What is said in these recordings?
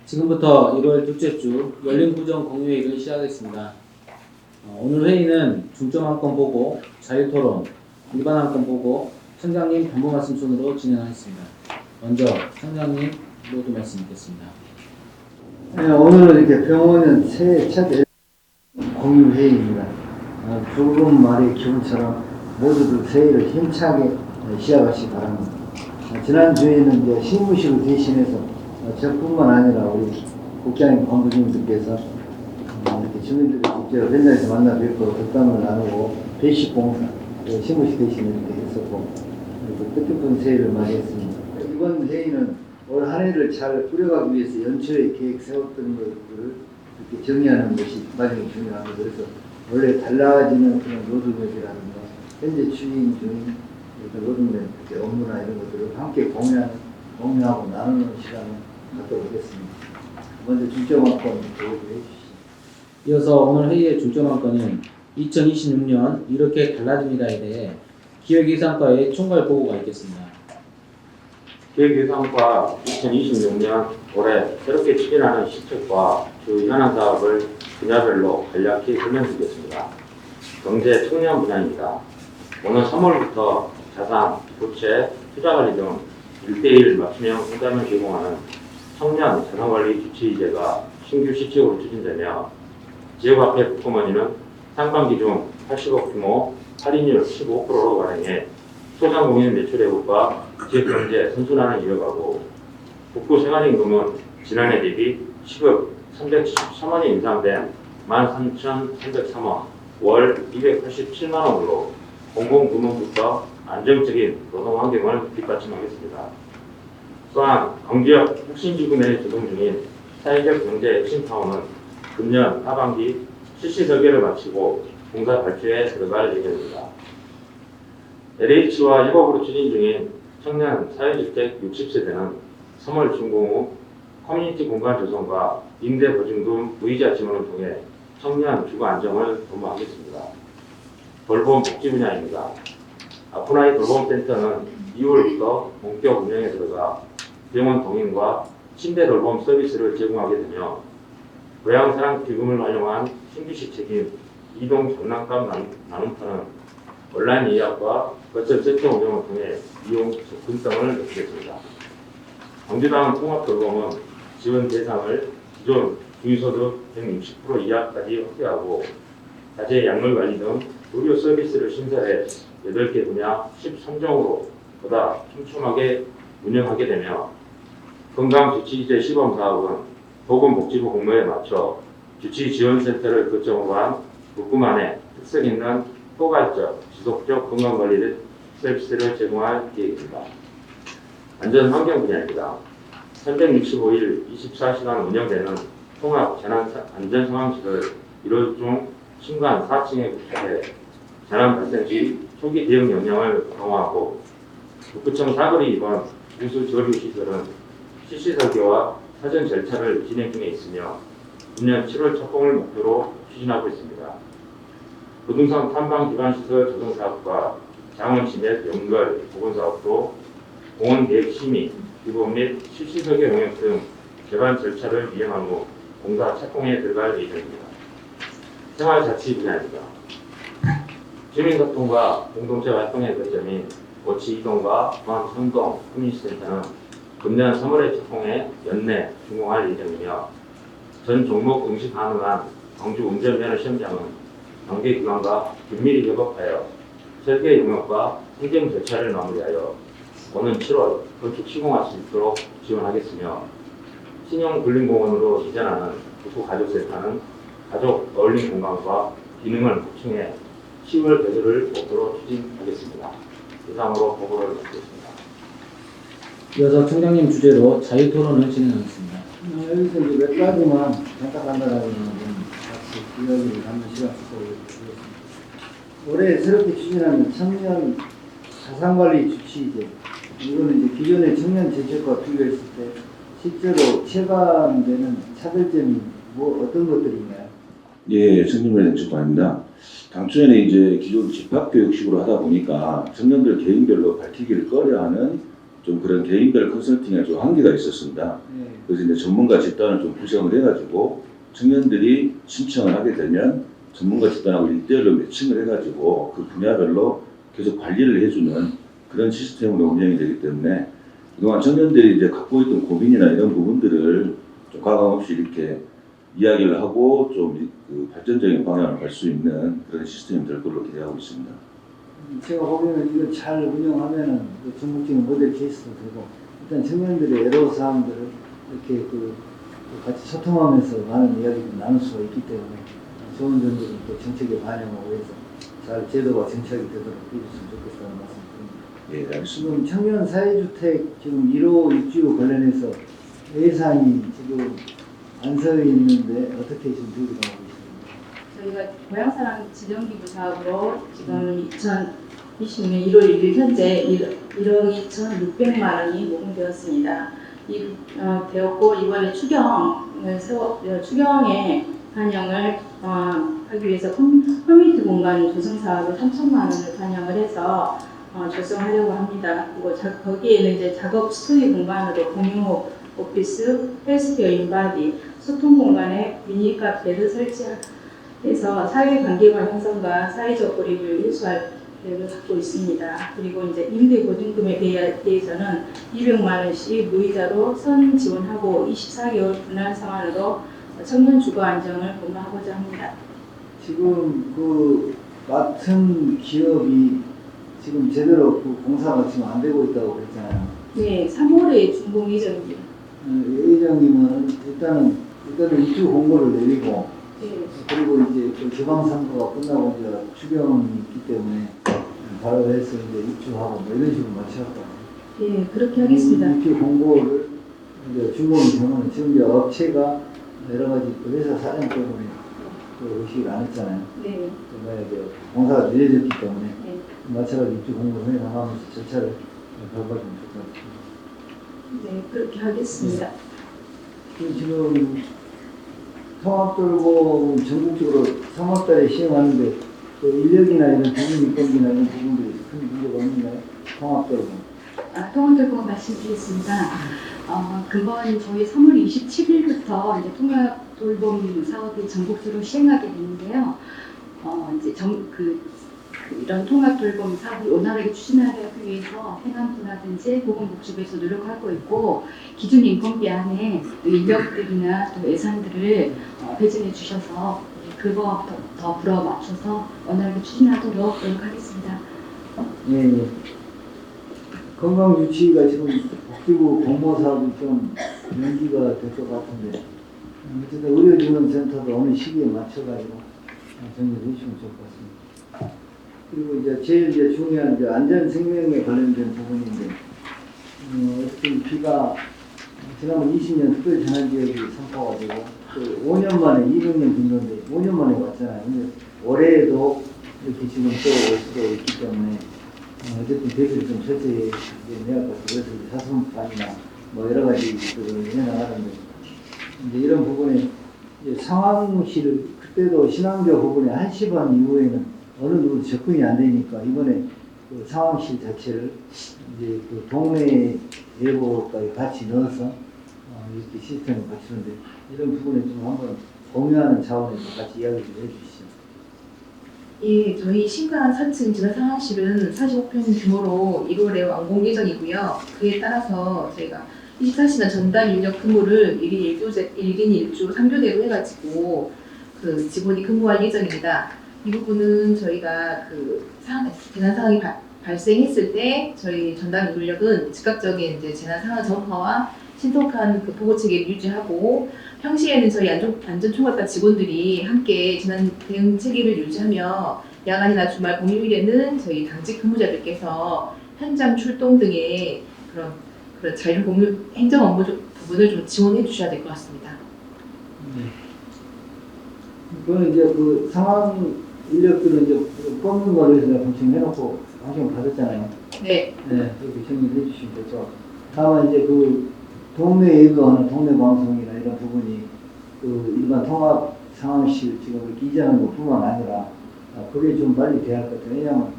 지금부터 1월 둘째 주 열린 구정 공유회의를 시작하겠습니다. 오늘 회의는 중점 안건 보고, 자유토론, 일반 안건 보고, 청장님 당부 말씀 순으로 진행하겠습니다. 먼저 청장님 모두 말씀 듣겠습니다. 네, 오늘은 이렇게 병원은 새해 첫 공유회의입니다. 조금 말의 기운처럼 모두들 새해를 힘차게 시작하시기 바랍니다. 지난주에는 이제 신무식을 대신해서 저뿐만 아니라 우리 국장님, 관부님들께서 이렇게 주민들을 직접 현장에서 만나 뵙고 덕담을 나누고 배식 공사, 신무식 대신 이렇게 했었고 뜻깊은 새해를 맞이했습니다. 이번 회의는 올 한 해를 잘 꾸려가기 위해서 연초에 계획 세웠던 것들을 이렇게 정리하는 것이 마지막에 중요합니다. 그래서 원래 달라지는 그런 노동력이라든가 현재 추진 중인 노동력 업무나 이런 것들을 함께 공유하고 나누는 시간을 갖도록 하겠습니다. 먼저 중점 안건 보고해 주시죠. 이어서 오늘 회의의 중점 안건은 2026년 이렇게 달라집니다에 대해 기획예산과의 총괄 보고가 있겠습니다. 기획예산과 2026년 올해 새롭게 추진하는 시책과 주 현안 사업을 분야별로 간략히 설명드리겠습니다. 경제 청년 분야입니다. 오늘 3월부터 자산, 부채, 투자관리 등 1:1 맞춤형 상담을 제공하는 청년 자산관리 주치의제가 신규 시책으로 추진되며 지역화폐 북구머니는 상반기 중 80억 규모 할인율 15%로 발행해 소상공인 매출액과 지역경제 선순환을 이어가고 북구 생활임금은 지난해 대비 시급 313원이 인상된 13,303원, 월 287만원으로 공공부문부터 안정적인 노동환경을 뒷받침하겠습니다. 또한 경제역 혁신지구 내에 조동 중인 사회적 경제 혁신타운은 금년 하반기 실시 설계를 마치고 공사 발주에 들어갈 예정입니다. LH와 협업으로 추진 중인 청년 사회주택 60세대는 3월 준공 후 커뮤니티 공간 조성과 임대 보증 등 무이자 지원을 통해 청년 주거 안정을 도모하겠습니다. 돌봄 복지 분야입니다. 아프나이 돌봄센터는 2월부터 본격 운영에 들어가 병원 동행과 침대 돌봄 서비스를 제공하게 되며 고향사랑 기금을 활용한 신규식 책임 이동 장난감 나눔터는 온라인 예약과 거점 세트 운영을 통해 이용 접근성을 높이겠습니다. 광주당 통합돌봄은 지원 대상을 기존 중위소득 160% 이하까지 확대하고 자재 약물 관리 등 의료 서비스를 신설해 8개 분야 13종으로 보다 촘촘하게 운영하게 되며 건강주치의제 시범사업은 보건복지부 공모에 맞춰 주치의지원센터를 거점으로 한 북구만의 특색 있는 포괄적, 지속적 건강관리 서비스를 제공할 계획입니다. 안전환경 분야입니다. 365일 24시간 운영되는 통합 재난안전상황실을 1월 중 신관 4층에 구축해 재난 발생 시 초기 대응 역량을 강화하고 북구청 사거리 2번 우수조리시설은 실시 설계와 사전 절차를 진행 중에 있으며 금년 7월 착공을 목표로 추진하고 있습니다. 부동산 탐방 기반시설 조성 사업과 장원 침해 연결 보건 사업도 공원 계획 심의, 기본 및 실시 설계 용역 등 개발 절차를 이행한 후 공사 착공에 들어갈 예정입니다. 생활자치 분야입니다. 주민소통과 공동체 활동의 거점인 고치 이동과 중앙 성동 커뮤니티센터는 금년 3월에 착공해 연내 준공할 예정이며 전 종목 응시 가능한 광주 운전면허 시험장은 관계기관과 긴밀히 협업하여 설계 용역과 행정 절차를 마무리하여 오는 7월 건축 시공할 수 있도록 지원하겠으며 신용근린공원으로 이전하는 북구가족센터는 가족 어울림 공간과 기능을 확충해 10월 개조를 목표로 추진하겠습니다. 이상으로 보고를 마치겠습니다. 이어서 청장님 주제로 자유토론을 진행하겠습니다. 여기서 이제 몇 가지만 잠깐 간단하게 같이 이야기를 하는 시간 갖도록 하겠습니다. 올해 새롭게 추진하는 청년 자산관리 주치의제, 이거는 이제 기존의 청년 정책과 비교했을 때 실제로 체감되는 차별점이 어떤 것들인가요? 예, 청년관리 정책관입니다. 당초에는 이제 기존 집합교육식으로 하다 보니까 청년들 개인별로 밝히기를 꺼려하는 좀 그런 개인별 컨설팅에 좀 한계가 있었습니다. 네. 그래서 이제 전문가 집단을 좀 구성을 해가지고 청년들이 신청을 하게 되면 전문가 집단하고 1대1로 매칭을 해가지고 그 분야별로 계속 관리를 해주는 그런 시스템으로 운영이 되기 때문에 그동안 청년들이 이제 갖고 있던 고민이나 이런 부분들을 좀 가감 없이 이렇게 이야기를 하고 좀 그 발전적인 방향을 갈 수 있는 그런 시스템이 될 걸로 기대하고 있습니다. 제가 보기에는 이거 잘 운영하면은 그 전국적인 모델 케이스도 되고 일단 청년들의 애로사항들을 이렇게 같이 소통하면서 많은 이야기를 나눌 수가 있기 때문에 좋은 점들은 또 정책에 반영하고 해서 잘 제도가 정착이 되도록 해줬으면 좋겠다는 말씀드립니다. 예, 알겠습니다. 지금 청년 사회주택 지금 1호 입주 관련해서 예산이 지금 안 서 있는데 어떻게 지금 들고 나오고 있습니까? 저희가 고향사랑 지정기부 사업으로 지금 2020년 1월 1일 현재 1억 2,600만 원이 모금되었습니다. 되었고 이번에 추경에 반영을 하기 위해서 커뮤니티 공간 조성 사업에 3천만 원을 반영을 해서 조성하려고 합니다. 그리고 거기에는 이제 작업 스토리 공간으로 공유 오피스, 헬스케어 인바디, 소통 공간에 미니 카페를 설치해서 사회관계와 형성과 사회적 고립을 해소할 계획을 갖고 있습니다. 그리고 이제 임대 보증금에 대해서는 200만 원씩 무이자로 선 지원하고 24개월 분할 상환으로 청년 주거 안정을 도모하고자 합니다. 지금 그 맡은 기업이 지금 제대로 그 공사가 지금 안 되고 있다고 그랬잖아요. 네, 3월에 준공 예정입니다. 예정이면 일단은 입주 공고를 내리고 네. 그리고 이제 그 지방선거가 끝나고 이제 추경이 있기 때문에 바로 해서 이제 입주하고 뭐 이런 식으로 맞춰갖고 네, 그렇게 하겠습니다. 입주 공고를 이제 준공이 되면 지금 이제 업체가 여러 가지 그 회사 사정 때문에 그 의식을 안 했잖아요. 네. 이제 공사가 늦어졌기 때문에 네. 마찬가지로 입주 공고를 해 나가면서 절차를 밟아주면 좋을 것 같습니다. 네, 그렇게 하겠습니다. 지금 통합돌봄 전국적으로 3월달에 시행하는데 그 인력이나 이런 부분 인건비나 이런 부분들이 큰 문제가 없나요? 통합돌봄. 통합돌봄 말씀드리겠습니다. 그건 저희 3월 27일부터 이제 통합돌봄 사업이 전국적으로 시행하게 되는데요. 이제 이런 통합돌봄 사업을 원활하게 추진하기 위해서 행안부라든지 보건복지부에서 노력하고 있고 기준 인건비 안에 인력들이나 또 예산들을 배정해 주셔서 그거 더 불어 맞춰서 원활하게 추진하도록 노력하겠습니다. 예. 건강 유치가 지금 복지부 공모 사업이 좀 연기가 될 것 같은데 어쨌든 의료지원센터도 어느 시기에 맞춰가지고 정리해 주시면 좋을 것 같습니다. 그리고 이제 제일 중요한 이제 안전 생명에 관련된 부분인데 어쨌든 비가 지난번 20년 특별 재난지역이 선포가 되고 또 5년 만에 200년 빈도인데 5년 만에 왔잖아요. 근데 올해에도 이렇게 지금 또 올 수도 있기 때문에 어쨌든 대비를 좀 철저히 내야 할 것 같아요. 그래서 사슴반이나 뭐 여러 가지 해나가는데 이제 이런 부분에 이제 상황실 그때도 신앙교 부분에 1시 반 이후에는 어느 누구 접근이 안 되니까 이번에 그 상황실 자체를 이제 그 동네 예보까지 같이 넣어서 이렇게 시스템을 갖추는데 이런 부분에 좀 한번 공유하는 차원에서 같이 이야기 좀 해주시죠. 예, 저희 신관 4층 지하 상황실은 45평 규모로 1월에 완공 예정이고요. 그에 따라서 저희가 24시간 전담 인력 근무를 1인 1주 3교대로 해가지고 그 직원이 근무할 예정입니다. 이 부분은 저희가 재난 상황이 발생했을 때 저희 전담 인력은 즉각적인 이제 재난 상황 전파와 신속한 그 보고 체계를 유지하고 평시에는 저희 안전총괄과 직원들이 함께 재난 대응 체계를 유지하며 야간이나 주말 공휴일에는 저희 당직 근무자들께서 현장 출동 등의 그런 자율 공유 행정 업무 부분을 좀 지원해 주셔야 될 것 같습니다. 그거는 이제 그 상황 인력들은 이제 뽑는 거로 해서 내가 검증해놓고 방송 받았잖아요. 네. 네, 그렇게 정리해 주시면 될 것 같고. 다만 이제 그 동네 예보하는 동네 방송이나 이런 부분이 그 일반 통합 상황실 지금 이전하는 것뿐만 아니라 그게 좀 빨리 돼야 할 것 같아요. 왜냐하면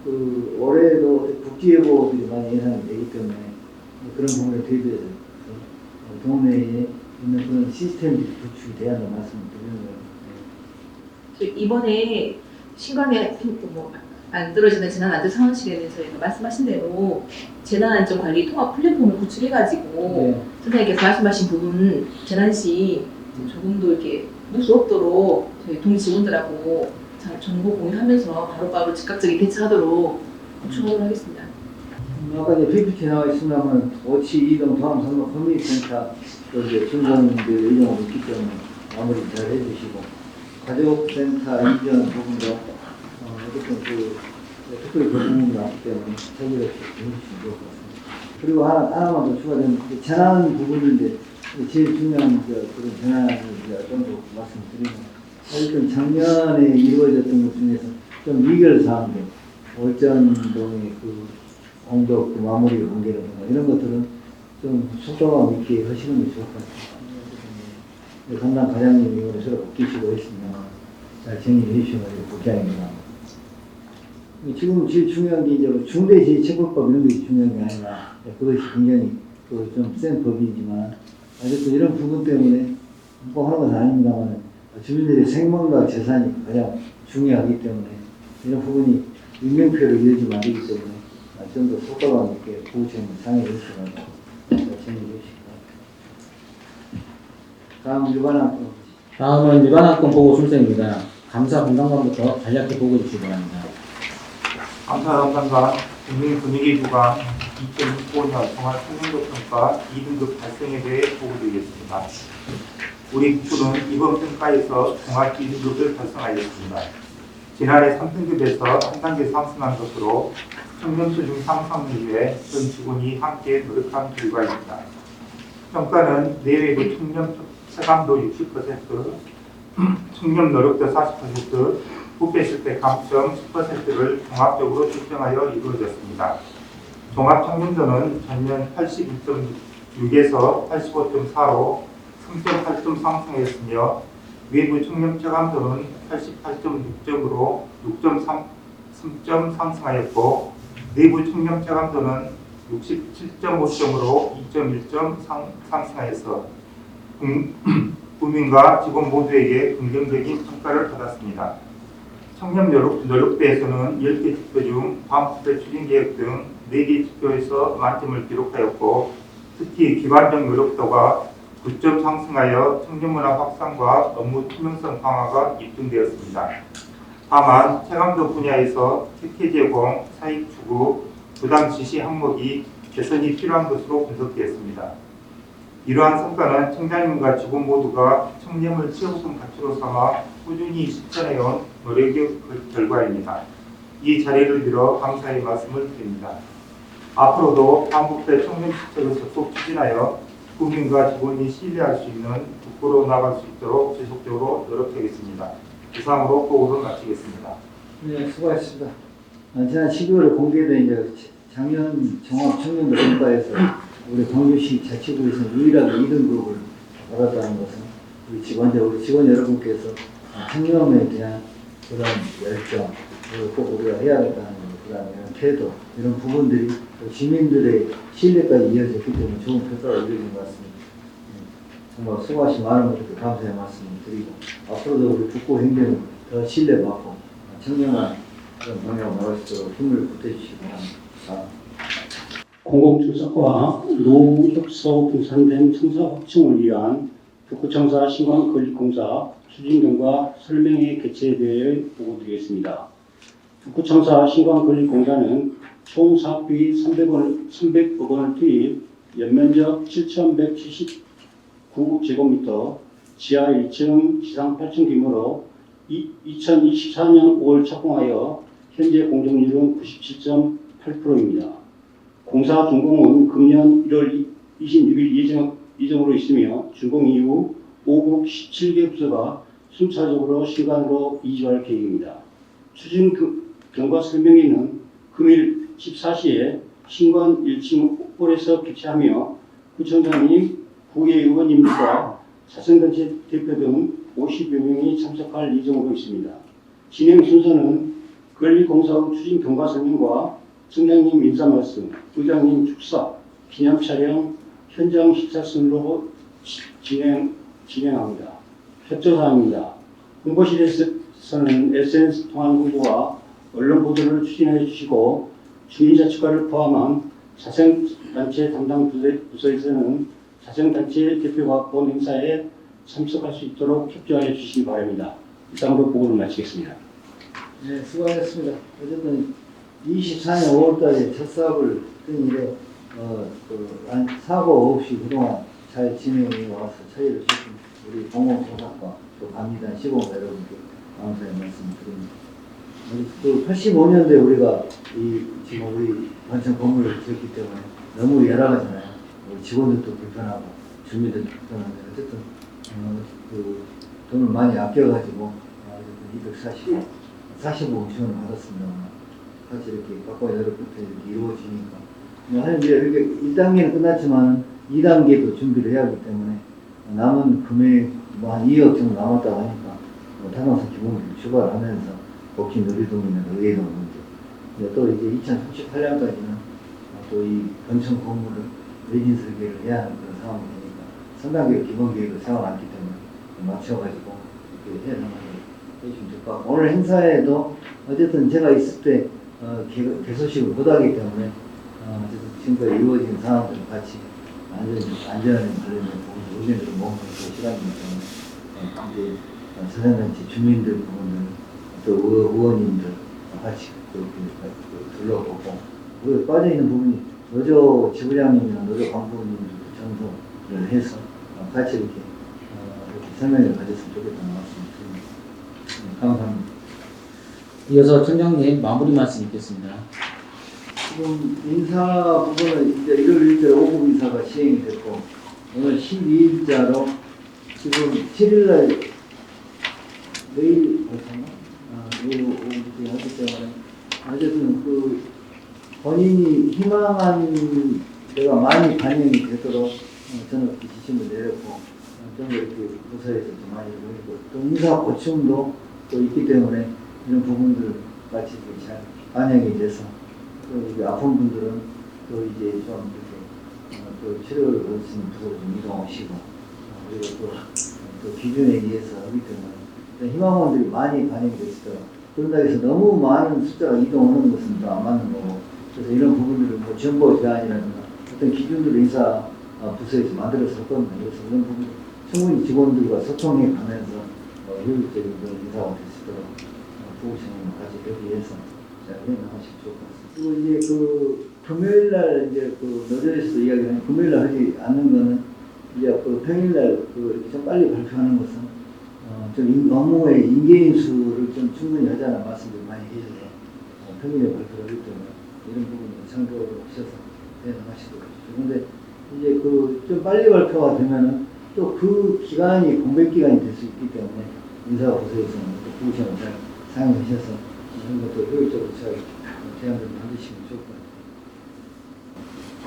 그 올해도 국지예보들이 많이 예상이 되기 때문에 그런 부분에 대비해서 동네에 있는 그런 시스템이 구축이 돼야 한다는 말씀을 드리는 거예요. 이번에 신관에 안 떨어지는 재난안전 상황실에는 저희가 말씀하신 대로 재난안전관리 통합 플랫폼을 구축해가지고 선생님께서 말씀하신 부분 재난 시 조금 더 이렇게 무수 없도록 저희 동지 직원들하고 잘 정보 공유하면서 바로바로 즉각적인 대처하도록 구축하도록 하겠습니다. 아까 이제 PPT 나와 있습니다만 오치 이동 다음 선거 커뮤니티센터 이제 준공들 이용하고 있기 때문에 마무리 잘 해주시고 가족센터 이전 부분도 어쨌든 특별히 그 부분이 나왔기 때문에 체계를 해주시면 좋을 것 같습니다. 그리고 하나만 더 추가되면 재난 부분인데 제일 중요한 그런 재난을 좀 더 말씀드리면 어쨌든 작년에 이루어졌던 것 중에서 좀 위결 사항들 월전동의 그 공덕 그 마무리 관계라든가 이런 것들은 좀 속도감 있게 하시는 게 좋을 것 같습니다. 담당 과장님이 오늘 서로 바뀌시고 있습니다. 잘 정리해 주시면 복장입니다. 지금 제일 중요한 게 이제 중대재해처벌법 이런 게 중요한 게 아니라 그것이 굉장히 좀 센 법이지만 어쨌든 이런 부분 때문에 꼭 하는 것은 아닙니다만 주민들의 생명과 재산이 가장 중요하기 때문에 이런 부분이 인명피해를 이어지면 안 되기 때문에 좀 더 속도감 있게 보호체는 상의해 주시면 정리해 주시기 바랍니다. 다음 일반학교. 다음은 일반학권 보고 순서입니다. 감사 분담관부터 간략히 보고해 주시기 바랍니다. 감사 담당관 국민분위기부가 2065년 종합청년도평가 2등급 달성에 대해 보고드리겠습니다. 우리 부는 이번 평가에서 종합 2등급을 달성하였습니다. 지난해 3등급에서 한 단계 상승한 것으로 청년 수준 상승을 위해 전 직원이 함께 노력한 결과입니다. 평가는 내외부 청년 체감도 60%, 청년 노력도 40%, 부패 실패 감점 10%를 종합적으로 측정하여 이루어졌습니다. 종합 청년도는 전년 81.6에서 85.4로 3.8점 상승하였으며 외부 청년 체감도는 88.6점으로 6.3점 상승하였고 내부 청년 체감도는 67.5점으로 2.1점 상승하여서 국민과 직원 모두에게 긍정적인 평가를 받았습니다. 청년 노력대에서는 10개 지표 중 다음부터 추진계획 등 4개 지표에서 만점을 기록하였고 특히 기반적 노력도가 9점 상승하여 청년문화 확산과 업무 투명성 강화가 입증되었습니다. 다만 체감도 분야에서 특혜 제공, 사익 추구, 부당 지시 항목이 개선이 필요한 것으로 분석되었습니다. 이러한 성과는 청장님과 직원 모두가 청렴을 최우선 가치로 삼아 꾸준히 실천해온 노력의 결과입니다. 이 자리를 빌어 감사의 말씀을 드립니다. 앞으로도 반복된 청년 정책을 적극 추진하여 국민과 직원이 신뢰할 수 있는 국고로 나갈 수 있도록 지속적으로 노력하겠습니다. 이상으로 보고를 마치겠습니다. 네, 수고하셨습니다. 지난 12월에 공개된 이제 작년 종합 청년도 평가에서 우리 광주시 자치구에서 유일하게 2등급을 받았다는 것은 우리 직원 여러분께서 청년에 대한 그런 열정, 그리고 꼭 우리가 해야겠다는 그런 태도, 이런 부분들이 시민들의 신뢰까지 이어졌기 때문에 좋은 평가가 이루어진 것 같습니다. 정말 수고하신 많은 분들께 감사의 말씀을 드리고 앞으로도 우리 국고 행정을 더 신뢰받고 청년한 그런 방향으로 나갈 수 있도록 힘을 보태주시기 바랍니다. 공공청사과 노후협소 분산된 청사 확충을 위한 북구청사 신광건립공사 추진경과 설명회 개최에 대해 보고드리겠습니다. 북구청사 신광건립공사는 총 사업비 300억 원을 투입, 연면적 7,179제곱미터, 지하 1층, 지상 8층 규모로 2024년 5월 착공하여 현재 공정률은 97.8%입니다. 공사 준공은 금년 1월 26일 예정으로 있으며 준공 이후 5국 17개 부서가 순차적으로 신관으로 이주할 계획입니다. 추진 경과 설명회는 금일 14시에 신관 1층 옥볼에서 개최하며 구청장님, 구의원님들과 사생단체 대표 등 50여 명이 참석할 예정으로 있습니다. 진행 순서는 건립공사 후 추진 경과 설명과 청장님 인사 말씀, 의장님 축사, 기념 촬영, 현장 시차 순으로 진행합니다. 협조사항입니다. 홍보실에서는 SNS 통한 홍보와 언론 보도를 추진해 주시고 주민자치과를 포함한 자생단체 담당 부서에서는 자생단체 대표가 본 행사에 참석할 수 있도록 협조하여 주시기 바랍니다. 이상으로 보고를 마치겠습니다. 네, 수고하셨습니다. 어쨌든 24년 5월달에 첫 사업을 뜬 이래 사고 없이 그동안 잘 진행해 와서 처리를 주신 우리 공공청사과 또 감리단 시공 여러분께 감사의 말씀드립니다. 또 85년도에 우리가 지금 우리 관청 건물을 지었기 때문에 너무 열악하잖아요. 우리 직원들도 불편하고 주민들도 불편한데 어쨌든 돈을 많이 아껴가지고 245억 지원을 받았습니다. 같이 이렇게 가까이 여러분께 이렇게 이루어지니까 하여튼 이제 이렇게 1단계는 끝났지만 2단계도 준비를 해야 하기 때문에 남은 금액 한 2억 정도 남았다고 하니까 타당성 기본으로 출발하면서 복지 놀이동이나 의회동 문제 또 이제 2038년까지는 또 이 건축 건물을 내진 설계를 해야 하는 그런 상황이 되니까 상당히 기본 계획을 세워놨기 때문에 맞춰가지고 이렇게 해나가게 해주면 될 것 같고 오늘 행사에도 어쨌든 제가 있을 때 개소식을 못하기 때문에 어쨌든 지금까지 이루어진 상황들을 같이 안전에 관련된 의견들을 모으는 시간이기 때문에 이제 자생단체 주민들 부분들 또 의원님들 같이 둘러보고 그 빠져있는 부분이 노조 지부장님이나 노조 간부님들 전도를 해서 같이 이렇게 설명을 가졌으면 좋겠다는 말씀을 드립니다. 네, 감사합니다. 이어서 청장님 마무리 말씀 있겠습니다. 지금 인사 부분은 이제 1월 1일 오후 인사가 시행이 됐고 오늘 12일자로 지금 7일날 내일 내일 오후부터 하기 때문에 어쨌든 본인이 희망한 데가 많이 반영이 되도록 저는 그 지침을 내렸고 좀 이렇게 부서에서 좀 많이 보이고 또 인사 고충도 또 있기 때문에 이런 부분들 같이 잘 반영이 돼서 또 이제 아픈 분들은 또 이제 좀 이렇게 또 치료를 받을 수 있는 부서로 좀 이동하시고 그리고 또 기준에 의해서 하기 때문에 희망원들이 많이 반영이 됐을 그런다 해서 너무 많은 숫자가 이동하는 것은 또 안 맞는 거고 그래서 이런 부분들을 정보 제한이라든가 어떤 기준들을 인사 부서에서 만들어서 했거든요. 그래서 이런 부분 충분히 직원들과 소통해 가면서 효율적인 그런 인사가 될 수 있도록 부부장님 같이 여기 위해서 잘 해나가시면 좋을 것 같습니다. 그리고 이제 금요일날 이제 노조에서도 이야기하는 금요일날 하지 않는 거는 이제 평일날 이렇게 좀 빨리 발표하는 것은 좀 업무의 인계인수를 좀 충분히 하자는 말씀을 많이 해주세요. 평일에 발표를 하기 때문에 이런 부분을 참고를 하셔서 해나가시도록 하십시오. 그런데 이제 좀 빨리 발표가 되면은 또 그 기간이 공백 기간이 될 수 있기 때문에 인사가 부서에서는 부부장을 잘 사용하셔서 이런 것도 효율적으로 잘 제안을 만드시면 좋을 것 같아요.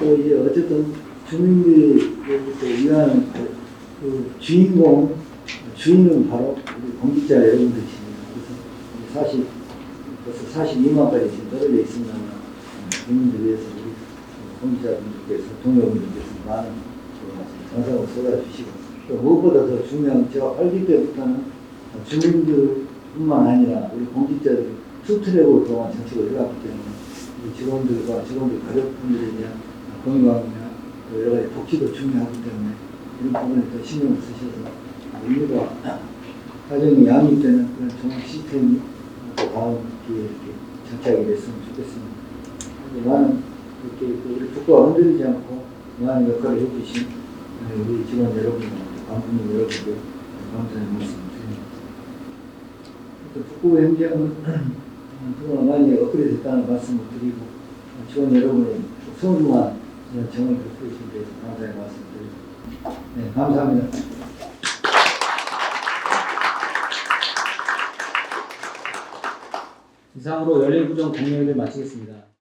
또 이제 어쨌든 주민들로부터 위한 주인은 바로 우리 공직자 여러분들이십니다. 그래서 벌써 42만까지 지금 떨어져 있습니다. 국민들 위해서 우리 공직자분들께서 동료분들께서 많은 정성을 쏟아주시고 또 무엇보다 더 중요한 제가 8기 때부터는 주민들뿐만 아니라 우리 공직자들이 투트랙으로 그동안 정책을 해왔기 때문에 우리 직원들 가족분들에 대한 건강이나 여러 가지 복지도 중요하기 때문에 이런 부분에 더 신경을 쓰셔서 우리가 가정이 양립되는 그런 좋은 시스템이 또 다음 기회에 이렇게 정착이 됐으면 좋겠습니다. 많은 이렇게 우리 국가가 흔들리지 않고 많은 역할을 해주신 우리 직원 여러분, 관부님 여러분들 감사의 말씀을 드립니다. 국부 행정은 그동안 많이 업그레이드 됐다는 말씀을 드리고 직원 여러분의 소중한 정을 베풀으신 데서 감사의 말씀을 드립니다. 네, 감사합니다. 이상으로 열린구정 공유회를 마치겠습니다.